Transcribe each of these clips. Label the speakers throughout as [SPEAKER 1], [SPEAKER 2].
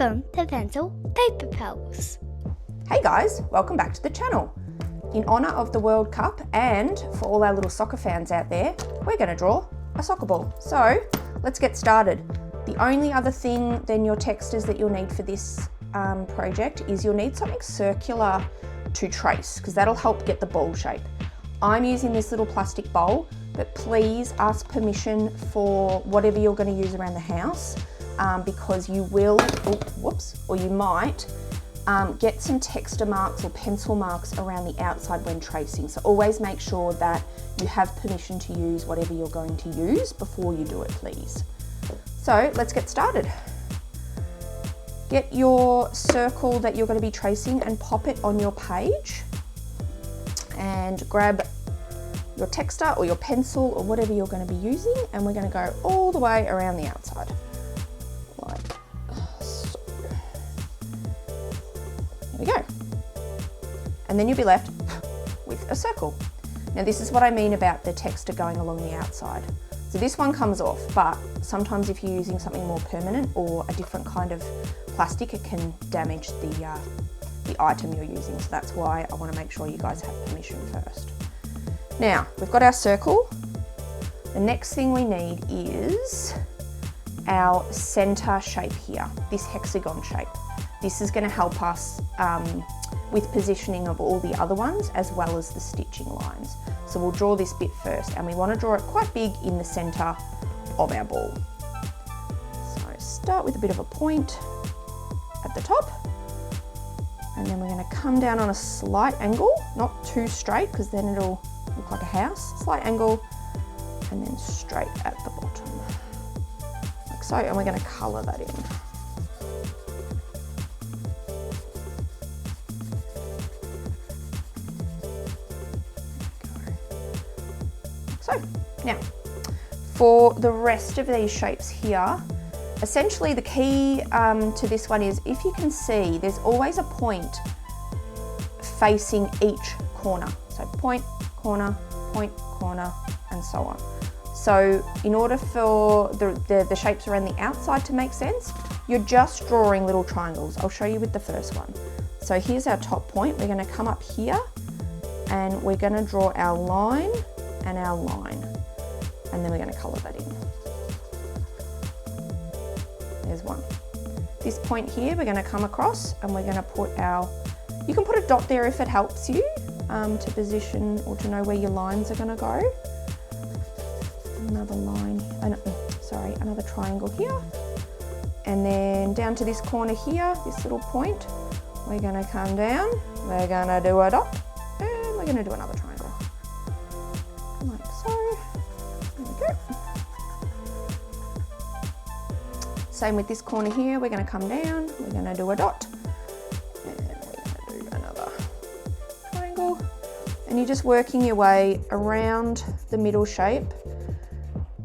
[SPEAKER 1] Welcome to Pencil Paper Pals.
[SPEAKER 2] Hey guys, welcome back to the channel. In honour of the World Cup and for all our little soccer fans out there, we're going to draw a soccer ball. So let's get started. The only other thing than your textures that you'll need for this project is you'll need something circular to trace, because that'll help get the ball shape. I'm using this little plastic bowl, but please ask permission for whatever you're going to use around the house, because you will, or you might get some texture marks or pencil marks around the outside when tracing. So always make sure that you have permission to use whatever you're going to use before you do it, please. So let's get started. Get your circle that you're going to be tracing and pop it on your page, and grab your texter or your pencil or whatever you're going to be using, and we're going to go all the way around the outside like so. There we go. And then you'll be left with a circle. Now this is what I mean about the texture going along the outside. So this one comes off, but sometimes if you're using something more permanent or a different kind of plastic, it can damage the item you're using. So that's why I want to make sure you guys have permission first. Now, we've got our circle. The next thing we need is our center shape here, this hexagon shape. This is going to help us with positioning of all the other ones as well as the stitching lines. So we'll draw this bit first, and we want to draw it quite big in the center of our ball. So start with a bit of a point at the top, and then we're going to come down on a slight angle, not too straight because then it'll look like a house. Slight angle, and then straight at the bottom, like so, and we're going to colour that in. So now for the rest of these shapes here, essentially the key to this one is, if you can see, there's always a point facing each corner. So point, corner, and so on. So in order for the shapes around the outside to make sense, you're just drawing little triangles. I'll show you with the first one. So here's our top point. We're going to come up here and we're going to draw our line and our line, and then we're going to colour that in. There's one. This point here we're going to come across and we're going to put our, you can put a dot there if it helps you to position or to know where your lines are going to go. Another line, another triangle here, and then down to this corner here, this little point, we're going to come down, we're going to do a dot, and we're going to do another triangle. Like so. There we go. Same with this corner here, we're going to come down, we're going to do a dot, and we're going to do another triangle. And you're just working your way around the middle shape,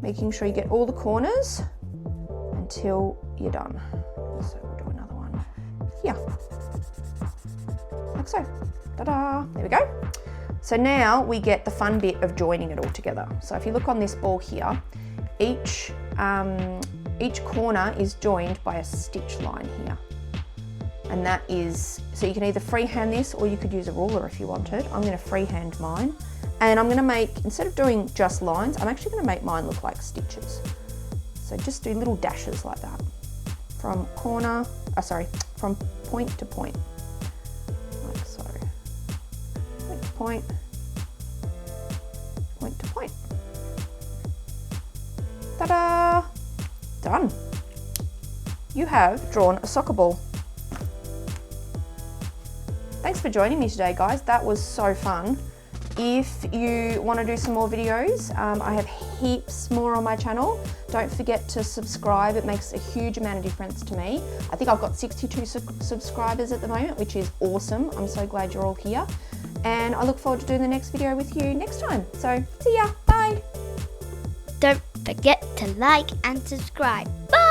[SPEAKER 2] making sure you get all the corners until you're done. So we'll do another one here, like so. Ta-da! There we go. So now we get the fun bit of joining it all together. So if you look on this ball here, each corner is joined by a stitch line here. And that is, so you can either freehand this or you could use a ruler if you wanted. I'm going to freehand mine. And I'm going to make, instead of doing just lines, I'm actually going to make mine look like stitches. So just do little dashes like that. From from point to point. Like so. Point to point. Point to point. Ta-da! Done. You have drawn a soccer ball. Thanks for joining me today, guys. That was so fun. If you want to do some more videos, I have heaps more on my channel. Don't forget to subscribe. It makes a huge amount of difference to me. I think I've got 62 subscribers at the moment, which is awesome. I'm so glad you're all here. And I look forward to doing the next video with you next time. So, see ya. Bye.
[SPEAKER 1] Don't forget to like and subscribe. Bye!